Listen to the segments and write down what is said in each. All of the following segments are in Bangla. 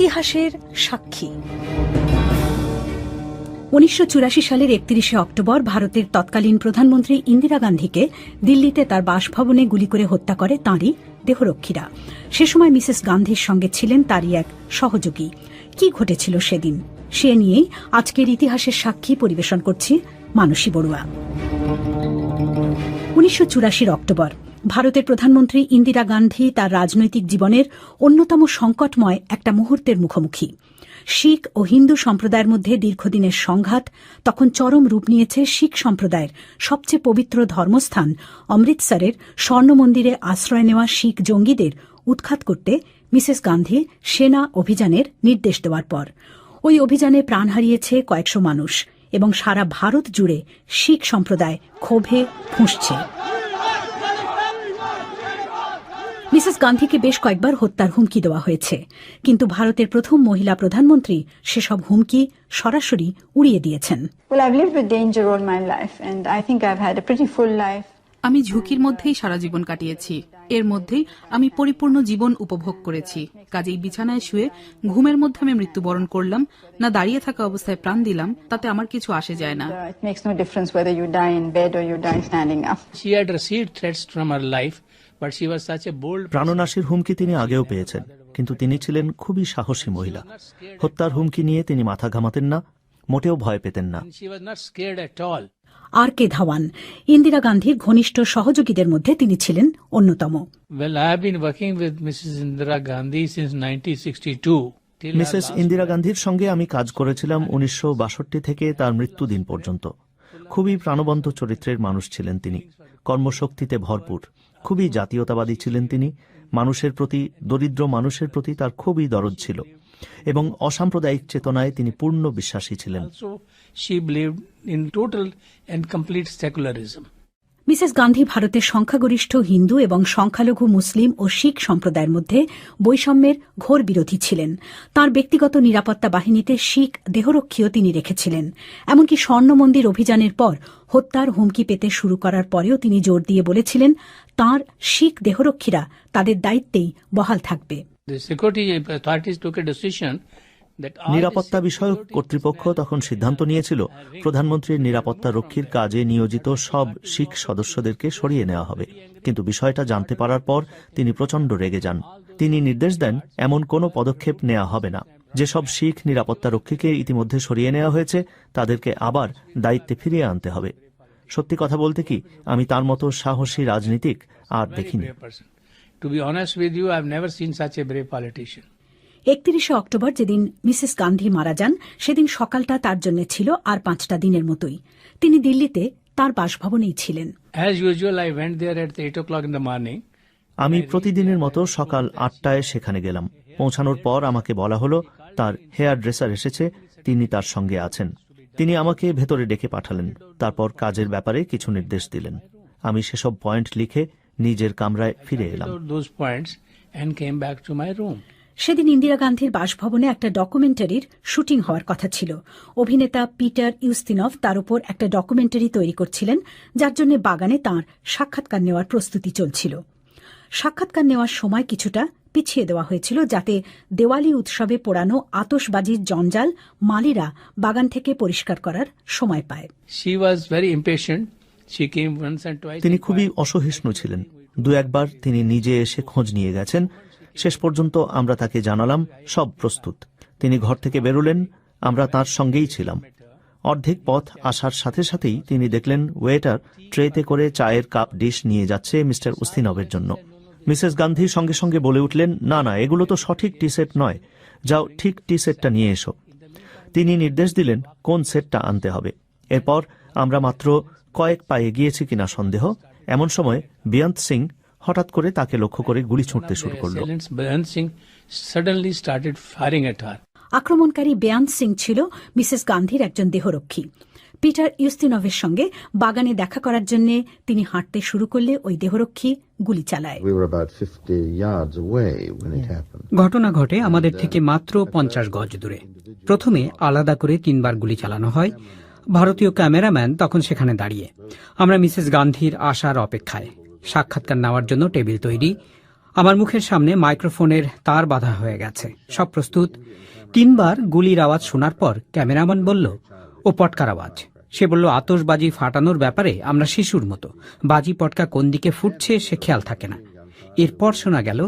ইতিহাসের সাক্ষী। 1984 সালের 31শে অক্টোবর ভারতের তৎকালীন প্রধানমন্ত্রী ইন্দিরা গান্ধীকে দিল্লিতে তার বাসভবনে গুলি করে হত্যা করে তাঁরই দেহরক্ষীরা। সে সময় মিসেস গান্ধীর সঙ্গে ছিলেন তারই এক সহযোগী। কি ঘটেছিল সেদিন, সে নিয়েই আজকের ইতিহাসের সাক্ষী পরিবেশন করছি মানসী বড়ুয়া। 1984 অক্টোবর ভারতের প্রধানমন্ত্রী ইন্দিরা গান্ধী তার রাজনৈতিক জীবনের অন্যতম সংকটময় একটা মুহূর্তের মুখোমুখি। শিখ ও হিন্দু সম্প্রদায়ের মধ্যে দীর্ঘদিনের সংঘাত তখন চরম রূপ নিয়েছে শিখ সম্প্রদায়ের সবচেয়ে পবিত্র ধর্মস্থান অমৃতসরের স্বর্ণ মন্দিরে আশ্রয় নেওয়া শিখ জঙ্গিদের উৎখাত করতে মিসেস গান্ধী সেনা অভিযানের নির্দেশ দেওয়ার পর। ওই অভিযানে প্রাণ হারিয়েছে কয়েকশো মানুষ এবং সারা ভারত জুড়ে শিখ সম্প্রদায় ক্ষোভে ফুঁসছে। মিসেস গান্ধীকে বেশ কয়েকবার হত্যার হুমকি দেওয়া হয়েছে, কিন্তু ভারতের প্রথম মহিলা প্রধানমন্ত্রী সেসব হুমকি সরাসরি উড়িয়ে দিয়েছেন। আমি ঝুঁকির মধ্যেই সারা জীবন কাটিয়েছি, এর মধ্যেই আমি পরিপূর্ণ জীবন উপভোগ করেছি। কাজেই বিছানায় শুয়ে ঘুমের মধ্যে আমি মৃত্যুবরণ করলাম না দাঁড়িয়ে থাকা অবস্থায় প্রাণ দিলাম, তাতে আমার কিছু আসে যায় না। প্রাণনাশের হুমকি তিনি আগেও পেয়েছেন, কিন্তু তিনি ছিলেন খুবই সাহসী মহিলা। হত্যার হুমকি নিয়ে তিনি মাথা ঘামাতেন না, মোটেও ভয় পেতেন না। আর কে ধাওয়ান, ইন্দিরা গান্ধীর ঘনিষ্ঠ সহযোগীদের মধ্যে তিনি ছিলেন অন্যতম। মিসেস ইন্দিরা গান্ধীর সঙ্গে আমি কাজ করেছিলাম 1962 থেকে তার মৃত্যুদিন পর্যন্ত। খুবই প্রাণবন্ত চরিত্রের মানুষ ছিলেন তিনি, কর্মশক্তিতে ভরপুর, খুবই জাতীয়তাবাদী ছিলেন তিনি। মানুষের প্রতি, দরিদ্র মানুষের প্রতি তার খুবই দরদ ছিল এবং অসাম্প্রদায়িক চেতনায় তিনি পূর্ণ বিশ্বাসী ছিলেন। মিসেস গান্ধী ভারতের সংখ্যাগরিষ্ঠ হিন্দু এবং সংখ্যালঘু মুসলিম ও শিখ সম্প্রদায়ের মধ্যে বৈষম্যের ঘোর বিরোধী ছিলেন। তাঁর ব্যক্তিগত নিরাপত্তা বাহিনীতে শিখ দেহরক্ষীও তিনি রেখেছিলেন। এমনকি স্বর্ণ মন্দির অভিযানের পর হত্যার হুমকি পেতে শুরু করার পরেও তিনি জোর দিয়ে বলেছিলেন তাঁর শিখ দেহরক্ষীরা তাদের দায়িত্বেই বহাল থাকবে। নিরাপত্তা বিষয়ক কর্তৃপক্ষ তখন সিদ্ধান্ত নিয়েছিল প্রধানমন্ত্রীর নিরাপত্তা রক্ষীর কাজে নিয়োজিত সব শিখ সদস্যদেরকে সরিয়ে নেওয়া হবে, কিন্তু বিষয়টা জানতে পারার পর তিনি প্রচণ্ড রেগে যান। তিনি নির্দেশ দেন এমন কোনো পদক্ষেপ নেওয়া হবে না। যেসব শিখ নিরাপত্তা রক্ষীকে ইতিমধ্যে সরিয়ে নেওয়া হয়েছে তাদেরকে আবার দায়িত্বে ফিরিয়ে আনতে হবে। সত্যি কথা বলতে কি, আমি তার মতো সাহসী রাজনীতিক আর দেখিনি। 31শে অক্টোবর যেদিন মিসেস গান্ধী মারা যান, সেদিন সকালটা তার জন্য ছিল আর 5টা দিনের মতোই। তিনি দিল্লিতে তার বাসভবনেই ছিলেন। আমি প্রতিদিনের মতো সকাল 8টায় সেখানে গেলাম। পৌঁছানোর পর আমাকে বলা হলো তার হেয়ার ড্রেসার এসেছে, তিনি তার সঙ্গে আছেন। তিনি আমাকে ভেতরে ডেকে পাঠালেন, তারপর কাজের ব্যাপারে কিছু নির্দেশ দিলেন। আমি সেসব পয়েন্ট লিখে নিজের কামরায় ফিরে এলাম। সেদিন ইন্দিরা গান্ধীর বাসভবনে একটা ডকুমেন্টারির শুটিং হওয়ার কথা ছিল। অভিনেতা পিটার ইউস্তিনভ তার উপর একটা ডকুমেন্টারি তৈরি করছিলেন, যার জন্য বাগানে তাঁর সাক্ষাৎকার নেওয়ার প্রস্তুতি চলছিল। সাক্ষাৎকার নেওয়ার সময় কিছুটা পিছিয়ে দেওয়া হয়েছিল, যাতে দেওয়ালি উৎসবে পোড়ানো আতশবাজির জঞ্জাল মালিরা বাগান থেকে পরিষ্কার করার সময় পায়। তিনি খুবই অসহিষ্ণু ছিলেন। 2-1 বার তিনি নিজে এসে খোঁজ নিয়ে গেছেন। শেষ পর্যন্ত আমরা তাকে জানালাম সব প্রস্তুত। তিনি ঘর থেকে বেরোলেন, আমরা তার সঙ্গেই ছিলাম। অর্ধেক পথ আসার সাথে সাথেই তিনি দেখলেন ওয়েটার ট্রেতে করে চায়ের কাপ ডিশ নিয়ে যাচ্ছে মিস্টার উস্তিনভের জন্য। মিসেস গান্ধী সঙ্গে সঙ্গে বলে উঠলেন, না না, এগুলো তো সঠিক টি সেট নয়, যাও ঠিক টি সেটটা নিয়ে এসো। তিনি নির্দেশ দিলেন কোন সেটটা আনতে হবে। এরপর আমরা মাত্র কয়েক পায়ে গিয়েছি কিনা সন্দেহ, এমন সময় বেয়ন্ত সিং হঠাৎ করে তাকে লক্ষ্য করে গুলি ছুঁড়তে শুরু করল। আক্রমণকারী বেয়ন্ত সিং ছিল মিসেস গান্ধীর একজন দেহরক্ষী। পিটার ইউস্তিনভের সঙ্গে বাগানে দেখা করার জন্য তিনি হাঁটতে শুরু করলে ওই দেহরক্ষী গুলি চালায়। ঘটনা ঘটে আমাদের থেকে মাত্র 50 গজ দূরে। প্রথমে আলাদা করে 3 বার গুলি চালানো হয়। ভারতীয় ক্যামেরাম্যান তখন সেখানে দাঁড়িয়ে। আমরা মিসেস গান্ধীর আসার অপেক্ষায়। সাক্ষাৎকার নেওয়ার জন্য টেবিল তৈরি। আমার মুখের সামনে মাইক্রোফোনের তার বাঁধা হয়ে গেছে, সব প্রস্তুত। 3 বার গুলির আওয়াজ শোনার পর ক্যামেরাম্যান বলল, ও পটকার আওয়াজ। সে বলল, আতশবাজি ফাটানোর ব্যাপারে আমরা শিশুর মতো, বাজি পটকা কোন দিকে ফুটছে সে খেয়াল থাকে না। এরপর শোনা গেল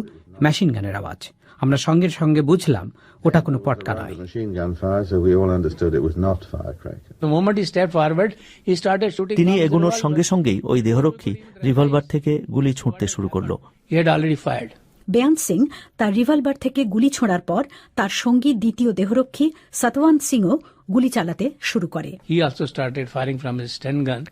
মেশিন গানের আওয়াজ। আমরা সঙ্গে সঙ্গে বুঝলাম ওটা কোনো পটকা নয়। Machine gun fire, so we all understood it was not firecracker. The moment he stepped forward, he started shooting. তিনি rounds এগোনোর with the সঙ্গে revolver. সঙ্গেই ওই দেহরক্ষী রিভলভার থেকে গুলি ছুঁড়তে শুরু করলো। He had already fired. বেয়ান Singh তার রিভলভার থেকে গুলি ছোঁড়ার পর তার সঙ্গী দ্বিতীয় দেহরক্ষী সতওয়ান সিংও গুলি চালাতে শুরু করে। He also started firing from his Sten gun.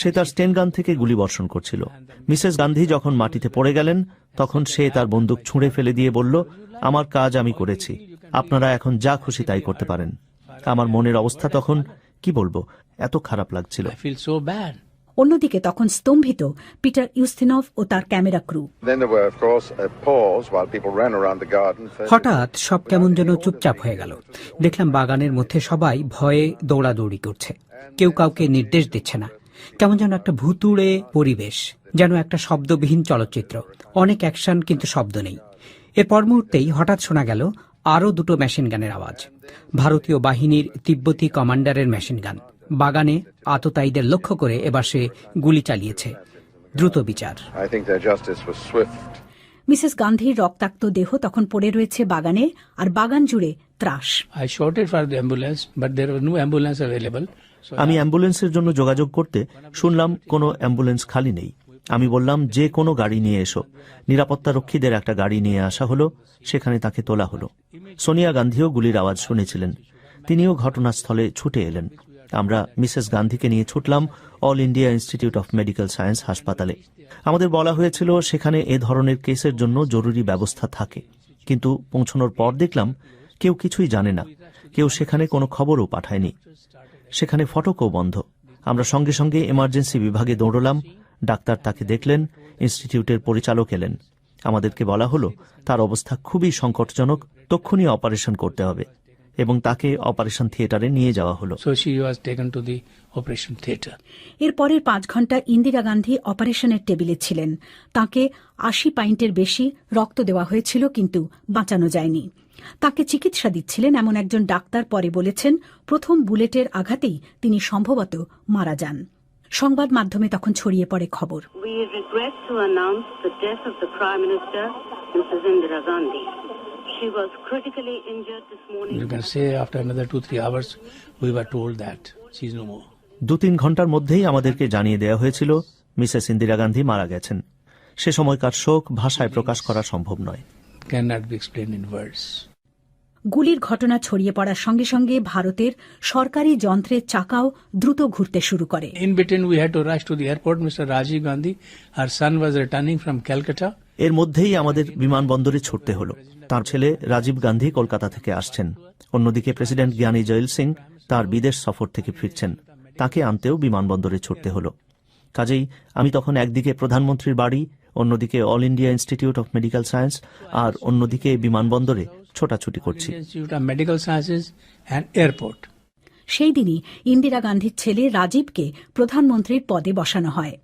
সে তার স্টেন গান থেকে গুলি বর্ষণ করছিল। মিসেস গান্ধী যখন মাটিতে পড়ে গেলেন তখন সে তার বন্দুক ছুঁড়ে ফেলে দিয়ে বলল, আমার কাজ আমি করেছি, আপনারা এখন যা খুশি তাই করতে পারেন। আমার মনের অবস্থা তখন কি বলবো, এত খারাপ লাগছিল। I feel so bad. অন্যদিকে তখন স্তম্ভিত পিটার ইউস্তিনভ ও তার camera crew. Then there were, of course, a pause while people ran around the garden. হঠাৎ সব কেমন যেন চুপচাপ হয়ে গেল। দেখলাম বাগানের মধ্যে সবাই ভয়ে দৌড়াদৌড়ি করছে, কেউ কাউকে নির্দেশ দিচ্ছে না। কেমন যেন একটা ভুতুড়ে পরিবেশ, যেন একটা শব্দবিহীন চলচ্চিত্র, অনেক অ্যাকশন কিন্তু শব্দ নেই। এরপর মুহূর্তেই হঠাৎ শোনা গেল আরও 2টো মেশিন গানের আওয়াজ। ভারতীয় বাহিনীর তিব্বতী কমান্ডারের মেশিন গান। বাগানে আততায়ীদের লক্ষ্য করে এবার সে গুলি চালিয়েছে। দ্রুত বিচার। I think their justice was swift. Mrs গান্ধীর রক্তাক্ত দেহ তখন পড়ে রয়েছে বাগানে, আর বাগান জুড়ে ত্রাস। I shouted for the ambulance, but there was no ambulance available. So আমি অ্যাম্বুলেন্সের জন্য যোগাযোগ করতে শুনলাম কোনো অ্যাম্বুলেন্স খালি নেই। আমি বললাম, যে কোনো গাড়ি নিয়ে এসো। নিরাপত্তারক্ষীদের একটা গাড়ি নিয়ে আসা হলো, সেখানে তাকে তোলা হলো। সোনিয়া গান্ধীও গুলির আওয়াজ শুনেছিলেন, তিনিও ঘটনাস্থলে ছুটে এলেন। আমরা মিসেস গান্ধীকে নিয়ে ছুটলাম All India Institute of Medical Science হাসপাতালে। আমাদের বলা হয়েছিল সেখানে এ ধরনের কেসের জন্য জরুরি ব্যবস্থা থাকে, কিন্তু পৌঁছানোর পর দেখলাম কেউ কিছুই জানে না, কেউ সেখানে কোনো খবরও পাঠায়নি। সেখানে ফটকও বন্ধ। আমরা সঙ্গে সঙ্গে এমার্জেন্সি বিভাগে দৌড়লাম। ডাক্তার তাকে দেখলেন, ইনস্টিটিউটের পরিচালক এলেন। আমাদেরকে বলা হলো তার অবস্থা খুবই সংকটজনক, তক্ষুনি অপারেশন করতে হবে, এবং তাকে অপারেশন থিয়েটারে নিয়ে যাওয়া হলো। So she was taken to the operation theatre. এর পরের 5 ঘন্টা ইন্দিরা গান্ধী অপারেশনের টেবিলে ছিলেন। তাকে 80 পাইন্টের বেশি রক্ত দেওয়া হয়েছিল, কিন্তু বাঁচানো যায়নি। তাকে চিকিৎসা দিচ্ছিলেন এমন একজন ডাক্তার পরে বলেছেন, প্রথম বুলেটের আঘাতেই তিনি সম্ভবত মারা যান। সংবাদ মাধ্যমে তখন ছড়িয়ে পড়ে খবর। We regret to announce the death of the Prime Minister, Mrs. Indira Gandhi. She was critically injured this morning. You can say after another 2-3 hours, we were told that she is no more. 2-3 ঘন্টার মধ্যেই আমাদেরকে জানিয়ে দেওয়া হয়েছিল মিসেস ইন্দিরা গান্ধী মারা গেছেন। সে সময়কার শোক ভাষায় প্রকাশ করা সম্ভব নয়। Cannot be explained in words. গুলির ঘটনা ছড়িয়ে পড়ার সঙ্গে সঙ্গে ভারতের সরকারি যন্ত্রের চাকাও দ্রুত ঘুরতে শুরু করে। In between, we had to rush to the airport. Mr. Rajiv Gandhi, her son, was returning from Calcutta. এর মধ্যেই আমাদের বিমানবন্দরে ছুটতে হলো। তার ছেলে রাজীব গান্ধী কলকাতা থেকে আসছেন। অন্যদিকে প্রেসিডেন্ট জ্ঞানী জৈল সিং তার বিদেশ সফর থেকে ফিরছেন, তাকে আনতেও বিমানবন্দরে ছুটতে হলো। কাজেই আমি তখন একদিকে প্রধানমন্ত্রীর বাড়ি, অন্যদিকে All India Institute of Medical Science, আর অন্যদিকে বিমানবন্দরে ছোটাছুটি করছি। Institute of Medical Sciences and airport. সেই দিনই ইন্দিরা গান্ধীর ছেলে রাজীবকে প্রধানমন্ত্রীর পদে বসানো হয়।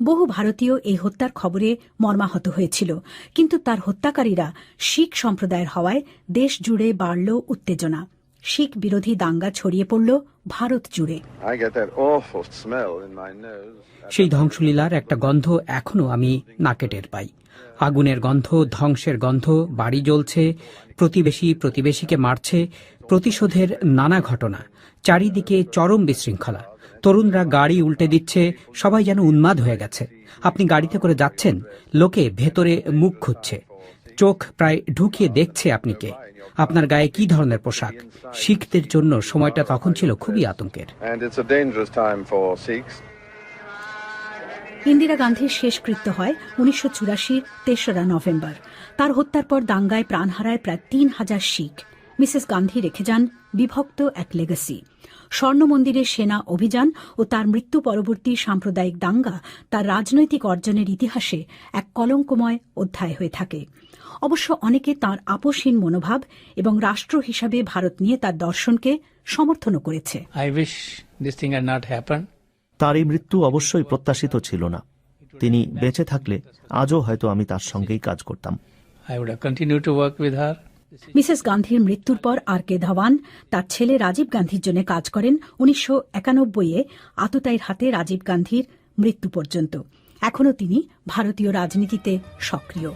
বহু ভারতীয় এই হত্যার খবরে মর্মাহত হয়েছিল, কিন্তু তার হত্যাকারীরা শিখ সম্প্রদায়ের হওয়ায় দেশ জুড়ে বাড়ল উত্তেজনা। শিখ বিরোধী দাঙ্গা ছড়িয়ে পড়ল ভারত জুড়ে। I get that awful smell in my nose. সেই ধ্বংসলীলার একটা গন্ধ এখনো আমি নাকে টের পাই। আগুনের গন্ধ, ধ্বংসের গন্ধ, বাড়ি জ্বলছে, প্রতিবেশী প্রতিবেশীকে মারছে, প্রতিশোধের নানা ঘটনা, চারিদিকে চরম বিশৃঙ্খলা। তরুণরা গাড়ি উল্টে দিচ্ছে, সবাই যেন উন্মাদ হয়ে গেছে। আপনি গাড়িতে করে যাচ্ছেন, লোকে ভেতরে মুখ খুঁজছে, চোখ প্রায় ঢুকিয়ে দেখছে আপনি কে, আপনার গায়ে কি ধরনের পোশাক। শিখদের জন্য সময়টা তখন ছিল খুবই আতঙ্কের। And it's a dangerous time for Sikhs. Indira গান্ধীর শেষকৃত্য হয় 1984 তেসরা নভেম্বর। তার হত্যার পর দাঙ্গায় প্রাণ হারায় প্রায় 3000 শিখ। মিসেস গান্ধী রেখে যান বিভক্ত এক লেগাসি। স্বর্ণ মন্দিরের সেনা অভিযান ও তার মৃত্যু পরবর্তী সাম্প্রদায়িক দাঙ্গা তার রাজনৈতিক অর্জনের ইতিহাসে এক কলঙ্কময় অধ্যায় হয়ে থাকে। অবশ্য অনেকে তাঁর আপোষহীন মনোভাব এবং রাষ্ট্র হিসাবে ভারত নিয়ে তার দর্শনকে সমর্থনও করেছে। I wish this thing had not happened. তার এই মৃত্যু অবশ্যই প্রত্যাশিত ছিল না। তিনি বেঁচে থাকলে আজও হয়তো আমি তার সঙ্গেই কাজ করতাম। I would have continued to work with her. Mrs গান্ধীর মৃত্যুর পর আর কে ধাওয়ান তার ছেলে রাজীব গান্ধীর জন্য কাজ করেন 1991-এ আততায়ীর হাতে রাজীব গান্ধীর মৃত্যু পর্যন্ত। এখনও তিনি ভারতীয় রাজনীতিতে সক্রিয়।